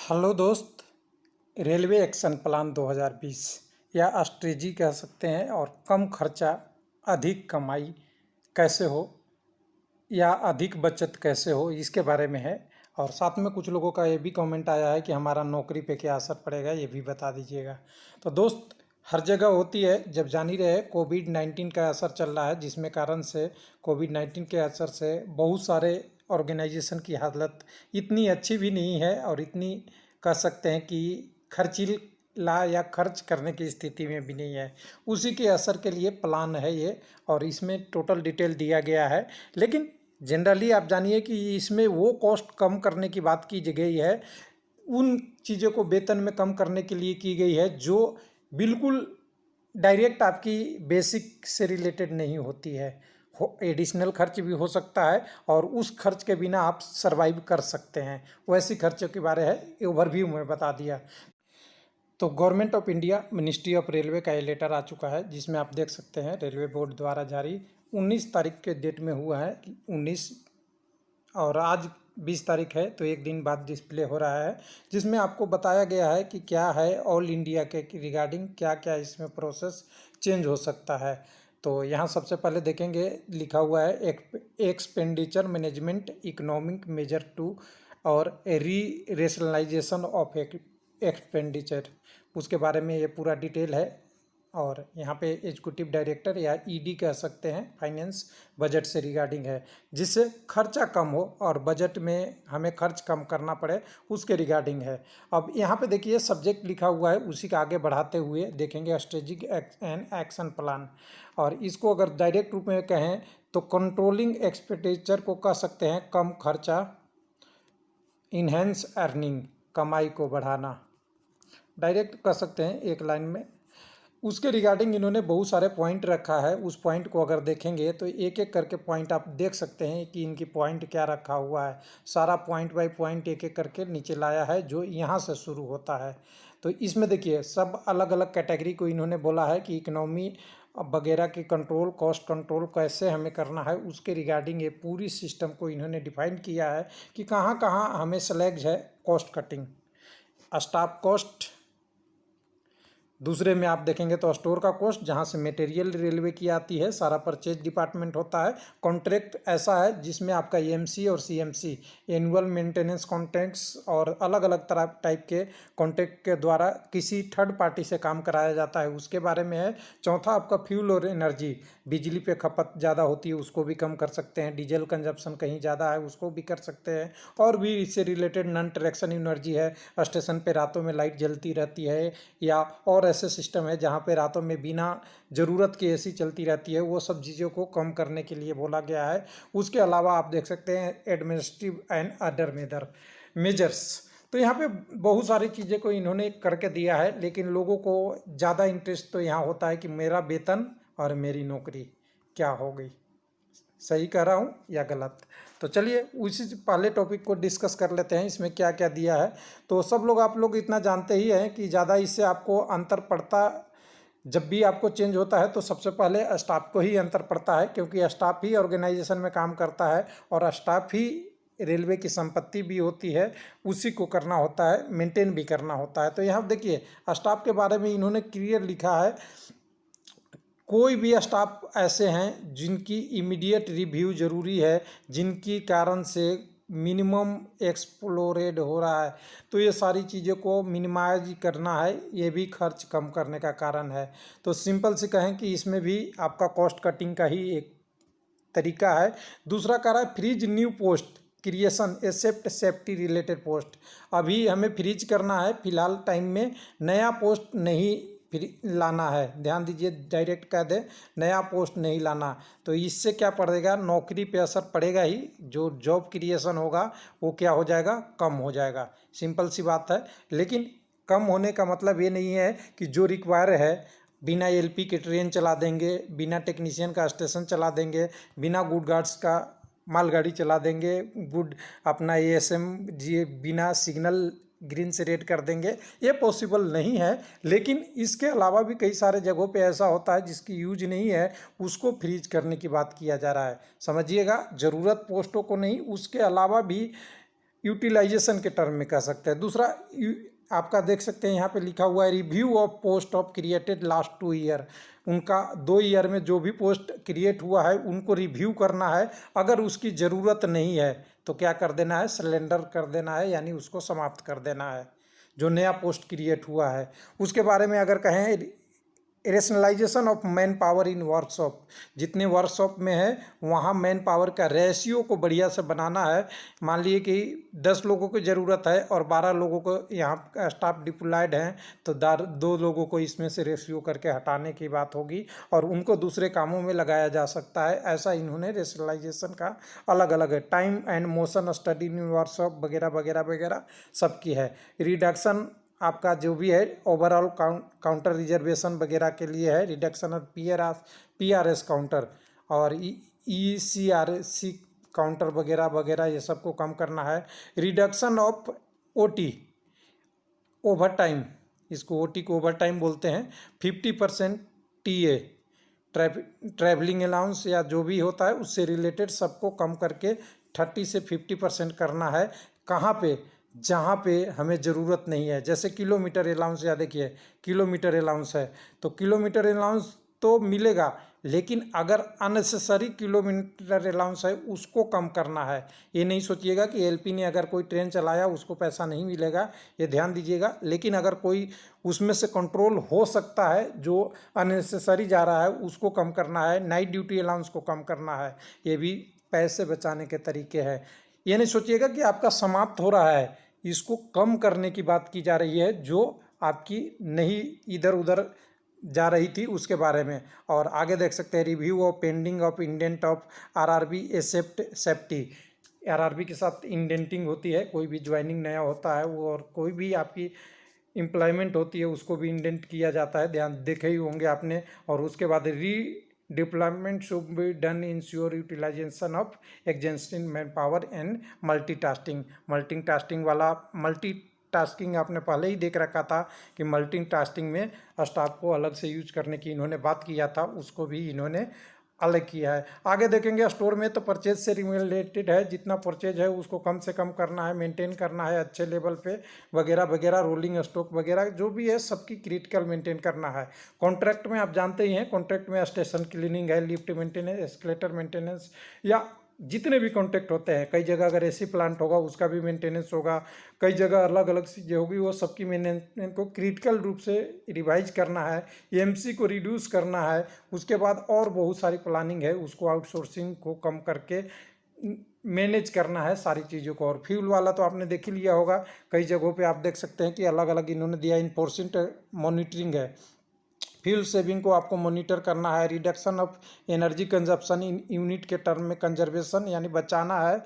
Hello दोस्त। Railway action plan 2020 या strategy कह सकते हैं। और कम खर्चा अधिक कमाई कैसे हो या अधिक बचत कैसे हो, इसके बारे में है। और साथ में कुछ लोगों का ये भी कमेंट आया है कि हमारा नौकरी पे क्या असर पड़ेगा, ये भी बता दीजिएगा। तो दोस्त, हर जगह होती है। जब जान ही रहे कोविड-19 का असर चल रहा है, जिसमें कारण से कोविड-19 के असर से बहुत सारे ऑर्गेनाइजेशन की हालत इतनी अच्छी भी नहीं है और इतनी कह सकते हैं कि खर्चीला या खर्च करने की स्थिति में भी नहीं है। उसी के असर के लिए प्लान है ये, और इसमें टोटल डिटेल दिया गया है। लेकिन जनरली आप जानिए कि इसमें वो कॉस्ट कम करने की बात की गई है, उन चीज़ों को वेतन में कम करने के लिए की गई है जो बिल्कुल डायरेक्ट आपकी बेसिक से रिलेटेड नहीं होती है। एडिशनल खर्च भी हो सकता है और उस खर्च के बिना आप सरवाइव कर सकते हैं। वैसी खर्चों के बारे है ओवरव्यू में बता दिया। तो government of India ministry of railway का ये लेटर आ चुका है, जिसमें आप देख सकते हैं रेलवे बोर्ड द्वारा जारी 19 तारीख के डेट में हुआ है। 19 और आज 20 तारीख है, तो एक दिन बाद डिस्प्ले हो रहा है, जिसमें आपको बताया गया है कि क्या है ऑल इंडिया के रिगार्डिंग क्या क्या इसमें प्रोसेस चेंज हो सकता है। तो यहाँ सबसे पहले देखेंगे, लिखा हुआ है expenditure management economic measure two और री रेशनलाइजेशन ऑफ एक्सपेंडिचर, उसके बारे में ये पूरा डिटेल है। और यहाँ पे एग्जीक्यूटिव डायरेक्टर या ईडी कह सकते हैं, फाइनेंस बजट से रिगार्डिंग है, जिससे खर्चा कम हो और बजट में हमें खर्च कम करना पड़े, उसके रिगार्डिंग है। अब यहाँ पे देखिए सब्जेक्ट लिखा हुआ है, उसी का आगे बढ़ाते हुए देखेंगे स्ट्रेटेजिक एंड एक्शन प्लान। और इसको अगर डायरेक्ट रूप में कहें तो कंट्रोलिंग एक्सपेंडिचर को कह सकते हैं कम खर्चा, इन्हेंस अर्निंग कमाई को बढ़ाना, डायरेक्ट कह सकते हैं एक लाइन में। उसके रिगार्डिंग इन्होंने बहुत सारे पॉइंट रखा है। उस पॉइंट को अगर देखेंगे तो एक एक करके पॉइंट आप देख सकते हैं कि इनकी पॉइंट क्या रखा हुआ है। सारा पॉइंट बाय पॉइंट एक एक करके नीचे लाया है, जो यहाँ से शुरू होता है। तो इसमें देखिए सब अलग अलग कैटेगरी को इन्होंने बोला है कि इकोनॉमी वगैरह की कंट्रोल, कॉस्ट कंट्रोल कैसे हमें करना है, उसके रिगार्डिंग ये पूरी सिस्टम को इन्होंने डिफाइन किया है कि कहाँ कहाँ हमें स्लैग्स है कॉस्ट कटिंग। स्टाफ कॉस्ट, दूसरे में आप देखेंगे तो स्टोर का कॉस्ट, जहाँ से मटेरियल रेलवे की आती है, सारा परचेज डिपार्टमेंट होता है। कॉन्ट्रैक्ट ऐसा है जिसमें आपका एएमसी और सीएमसी एनुअल मेंटेनेंस कॉन्ट्रैक्ट्स और अलग अलग तरह टाइप के कॉन्ट्रैक्ट के द्वारा किसी थर्ड पार्टी से काम कराया जाता है, उसके बारे में है। चौथा आपका फ्यूल और एनर्जी, बिजली पे खपत ज़्यादा होती है उसको भी कम कर सकते हैं, डीजल कंजप्शन कहीं ज़्यादा है उसको भी कर सकते हैं। और भी इससे रिलेटेड नॉन ट्रैक्शन एनर्जी है, स्टेशन पे रातों में लाइट जलती रहती है, या और ऐसे सिस्टम है जहाँ पे रातों में बिना ज़रूरत के एसी चलती रहती है, वो सब चीज़ों को कम करने के लिए बोला गया है। उसके अलावा आप देख सकते हैं एडमिनिस्ट्रेटिव एंड अदर मेजर्स। तो यहाँ पे बहुत सारी चीज़ें को इन्होंने करके दिया है, लेकिन लोगों को ज़्यादा इंटरेस्ट तो यहाँ होता है कि मेरा वेतन और मेरी नौकरी क्या हो गई, सही कह रहा हूँ या गलत। तो चलिए उसी पहले टॉपिक को डिस्कस कर लेते हैं, इसमें क्या क्या दिया है। तो सब लोग आप लोग इतना जानते ही हैं कि ज़्यादा इससे आपको अंतर पड़ता, जब भी आपको चेंज होता है तो सबसे पहले स्टाफ को ही अंतर पड़ता है, क्योंकि स्टाफ ही ऑर्गेनाइजेशन में काम करता है और स्टाफ ही रेलवे की संपत्ति भी होती है, उसी को करना होता है, मेंटेन भी करना होता है। तो यहाँ देखिए स्टाफ के बारे में इन्होंने क्लियर लिखा है, कोई भी स्टाफ ऐसे हैं जिनकी इमीडिएट रिव्यू ज़रूरी है, जिनकी कारण से मिनिमम एक्सप्लोरेड हो रहा है, तो ये सारी चीज़ों को मिनिमाइज करना है, ये भी खर्च कम करने का कारण है। तो सिंपल से कहें कि इसमें भी आपका कॉस्ट कटिंग का ही एक तरीका है। दूसरा कह रहा है freeze new post creation except safety related post, अभी हमें फ्रीज करना है, फिलहाल टाइम में नया पोस्ट नहीं लाना है। ध्यान दीजिए, डायरेक्ट कह दे नया पोस्ट नहीं लाना, तो इससे क्या पड़ेगा, नौकरी पे असर पड़ेगा ही, जो जॉब क्रिएशन होगा वो क्या हो जाएगा, कम हो जाएगा। सिंपल सी बात है। लेकिन कम होने का मतलब ये नहीं है कि जो रिक्वायर है, बिना एलपी के ट्रेन चला देंगे, बिना टेक्नीशियन का स्टेशन चला देंगे, बिना गुड गार्ड्स का मालगाड़ी चला देंगे, गुड अपना एएसएम जी बिना सिग्नल ग्रीन से रेड कर देंगे, ये पॉसिबल नहीं है। लेकिन इसके अलावा भी कई सारे जगहों पे ऐसा होता है जिसकी यूज नहीं है, उसको फ्रीज करने की बात किया जा रहा है। समझिएगा, ज़रूरत पोस्टों को नहीं, उसके अलावा भी यूटिलाइजेशन के टर्म में कह सकते हैं। दूसरा आपका देख सकते हैं यहाँ पे लिखा हुआ है review of post of created last 2 year. उनका 2 ईयर में जो भी पोस्ट क्रिएट हुआ है उनको रिव्यू करना है। अगर उसकी ज़रूरत नहीं है तो क्या कर देना है, सरेंडर कर देना है, यानी उसको समाप्त कर देना है जो नया पोस्ट क्रिएट हुआ है। उसके बारे में अगर कहें rationalisation of man power in workshop, जितने वर्कशॉप में है वहाँ मैन पावर का रेशियो को बढ़िया से बनाना है। मान लिए कि 10 लोगों की ज़रूरत है और 12 लोगों को यहाँ स्टाफ डिप्लॉयड हैं, तो 2 लोगों को इसमें से रेशियो करके हटाने की बात होगी और उनको दूसरे कामों में लगाया जा सकता है। ऐसा इन्होंने रेशनलाइजेशन का अलग अलग है। Time and motion study in workshop वगैरह वगैरह वगैरह सबकी है। रिडक्शन आपका जो भी है ओवरऑल काउंटर रिजर्वेशन वगैरह के लिए है। रिडक्शन ऑफ PRS काउंटर और ECRC काउंटर वगैरह वगैरह ये सबको कम करना है। Reduction of OT over time, इसको OT को ओवर टाइम बोलते हैं। 50% TA ट्रैवलिंग अलाउंस या जो भी होता है उससे रिलेटेड सबको कम करके 30 से 50% करना है। कहाँ पे, जहाँ पे हमें ज़रूरत नहीं है। जैसे किलोमीटर अलाउंस, या देखिए किलोमीटर अलाउंस है तो किलोमीटर अलाउंस तो मिलेगा, लेकिन अगर अननेसेसरी किलोमीटर अलाउंस है उसको कम करना है। ये नहीं सोचिएगा कि LP ने अगर कोई ट्रेन चलाया उसको पैसा नहीं मिलेगा, ये ध्यान दीजिएगा। लेकिन अगर कोई उसमें से कंट्रोल हो सकता है जो अननेसेसरी जा रहा है उसको कम करना है। नाइट ड्यूटी अलाउंस को कम करना है। ये भी पैसे बचाने के तरीके हैं। ये नहीं सोचिएगा कि आपका समाप्त हो रहा है, इसको कम करने की बात की जा रही है जो आपकी नहीं इधर उधर जा रही थी उसके बारे में। और आगे देख सकते हैं review of pending of indent of RRB safety. RRB के साथ इंडेंटिंग होती है, कोई भी ज्वाइनिंग नया होता है वो, और कोई भी आपकी एम्प्लॉयमेंट होती है उसको भी इंडेंट किया जाता है, ध्यान देखे ही होंगे आपने। और उसके बाद deployment should be done ensure utilisation of existing man power and multitasking वाला मल्टीटास्किंग आपने पहले ही देख रखा था कि मल्टीटास्किंग में स्टाफ को अलग से यूज करने की इन्होंने बात किया था, उसको भी इन्होंने अलग किया है। आगे देखेंगे स्टोर में तो परचेज से रिलेटेड है, जितना परचेज है उसको कम से कम करना है, मेंटेन करना है अच्छे लेवल पे वगैरह वगैरह। रोलिंग स्टॉक वगैरह जो भी है सबकी क्रिटिकल मेंटेन करना है। कॉन्ट्रैक्ट में आप जानते ही हैं, कॉन्ट्रैक्ट में स्टेशन क्लीनिंग है, लिफ्ट मेंटेनेंस, एस्केलेटर मेंटेनेंस, या जितने भी कॉन्ट्रैक्ट होते हैं। कई जगह अगर AC प्लांट होगा उसका भी मेंटेनेंस होगा, कई जगह अलग अलग चीज़ें होगी, वो सबकी मेंटेनेंस को क्रिटिकल रूप से रिवाइज करना है, EMC को रिड्यूस करना है। उसके बाद और बहुत सारी प्लानिंग है, उसको आउटसोर्सिंग को कम करके मैनेज करना है सारी चीज़ों को। और फ्यूल वाला तो आपने देख ही लिया होगा, कई जगहों पे आप देख सकते हैं कि अलग अलग इन्होंने दिया। इनफोर्सिंग मॉनिटरिंग है, फ्यूल सेविंग को आपको मॉनिटर करना है। Reduction of energy consumption in unit के टर्म में कंजर्वेशन यानी बचाना है,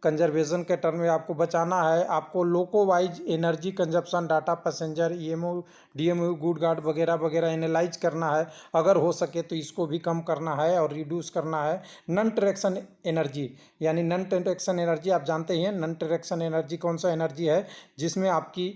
कंजर्वेशन के टर्म में आपको बचाना है। आपको loco wise energy consumption data, passenger, EMO DMO good guard वगैरह वगैरह एनालाइज करना है। अगर हो सके तो इसको भी कम करना है और रिड्यूस करना है। नॉन ट्रैक्शन एनर्जी, यानी नॉन ट्रैक्शन एनर्जी आप जानते ही हैं। नॉन ट्रैक्शन एनर्जी कौन सा एनर्जी है, जिसमें आपकी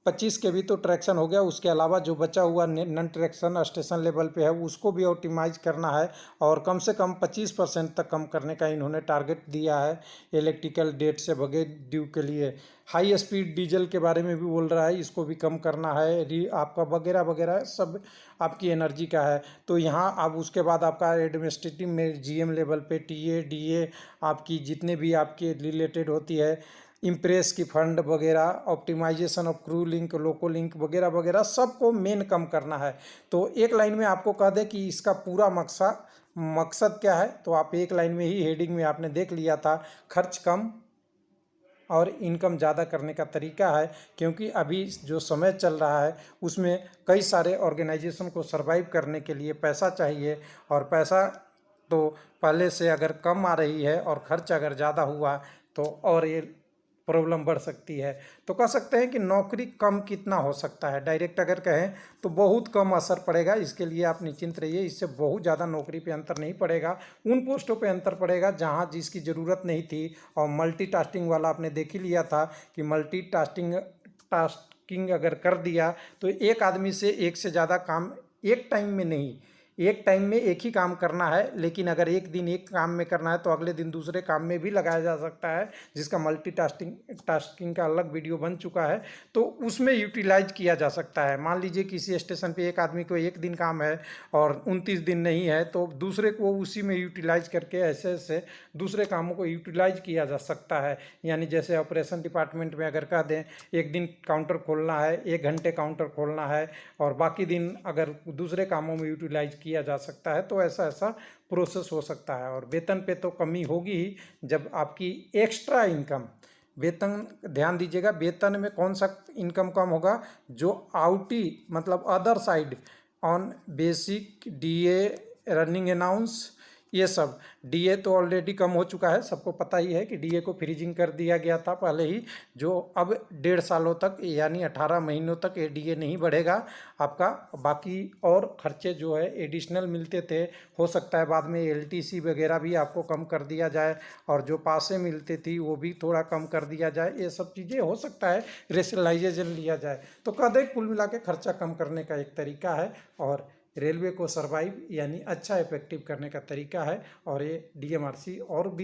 25 के भी तो ट्रैक्शन हो गया, उसके अलावा जो बचा हुआ नॉन ट्रैक्शन स्टेशन लेवल पे है उसको भी ऑप्टिमाइज करना है और कम से कम 25% तक कम करने का इन्होंने टारगेट दिया है इलेक्ट्रिकल डेट से बगैर ड्यू के लिए। हाई स्पीड डीजल के बारे में भी बोल रहा है, इसको भी कम करना है। आपका वगैरह वगैरह सब आपकी एनर्जी का है। तो यहाँ अब उसके बाद आपका एडमिनिस्ट्रेटिव में GM लेवल पे TA DA आपकी जितने भी आपके रिलेटेड होती है, इम्प्रेस की फंड वगैरह, optimisation of crew link, loco link वगैरह वगैरह सबको मेन कम करना है। तो एक लाइन में आपको कह दें कि इसका पूरा मकसद क्या है, तो आप एक लाइन में ही हेडिंग में आपने देख लिया था, खर्च कम और इनकम ज़्यादा करने का तरीका है। क्योंकि अभी जो समय चल रहा है उसमें कई सारे ऑर्गेनाइजेशन को सर्वाइव करने के लिए पैसा चाहिए, और पैसा तो पहले से अगर कम आ रही है और खर्च अगर ज़्यादा हुआ तो और ये प्रॉब्लम बढ़ सकती है। तो कह सकते हैं कि नौकरी कम कितना हो सकता है, डायरेक्ट अगर कहें तो बहुत कम असर पड़ेगा। इसके लिए आप निश्चिंत रहिए, इससे बहुत ज़्यादा नौकरी पे अंतर नहीं पड़ेगा। उन पोस्टों पे अंतर पड़ेगा जहां जिसकी ज़रूरत नहीं थी। और मल्टीटास्किंग वाला आपने देख ही लिया था कि मल्टीटास्किंग अगर कर दिया तो एक आदमी से एक से ज़्यादा काम एक टाइम में नहीं, एक टाइम में एक ही काम करना है, लेकिन अगर एक दिन एक काम में करना है तो अगले दिन दूसरे काम में भी लगाया जा सकता है, जिसका टास्किंग का अलग वीडियो बन चुका है। तो उसमें यूटिलाइज किया जा सकता है। मान लीजिए किसी स्टेशन पे एक आदमी को एक दिन काम है और 29 दिन नहीं है, तो दूसरे को उसी में यूटिलाइज करके ऐसे ऐसे दूसरे कामों को यूटिलाइज किया जा सकता है। यानी जैसे ऑपरेशन डिपार्टमेंट में अगर कह दें एक दिन काउंटर खोलना है, 1 घंटे काउंटर खोलना है, और बाकी दिन अगर दूसरे कामों में यूटिलाइज किया जा सकता है, तो ऐसा ऐसा प्रोसेस हो सकता है। और वेतन पे तो कमी होगी ही जब आपकी एक्स्ट्रा इनकम, वेतन ध्यान दीजिएगा, वेतन में कौन सा इनकम कम होगा, जो आउटी मतलब other side on basic DA, running announce, ये सब। डीए तो ऑलरेडी कम हो चुका है, सबको पता ही है कि डीए को फ्रीजिंग कर दिया गया था पहले ही, जो अब 1.5 सालों तक यानी 18 महीनों तक ये डीए नहीं बढ़ेगा आपका। बाकी और खर्चे जो है एडिशनल मिलते थे, हो सकता है बाद में एलटीसी वगैरह भी आपको कम कर दिया जाए, और जो पासे मिलती थी वो भी थोड़ा कम कर दिया जाए। ये सब चीज़ें हो सकता है रेशनलाइजेशन लिया जाए। तो कह दें कुल मिला के खर्चा कम करने का एक तरीका है, और रेलवे को सर्वाइव यानी अच्छा इफेक्टिव करने का तरीका है। और ये डीएमआरसी और भी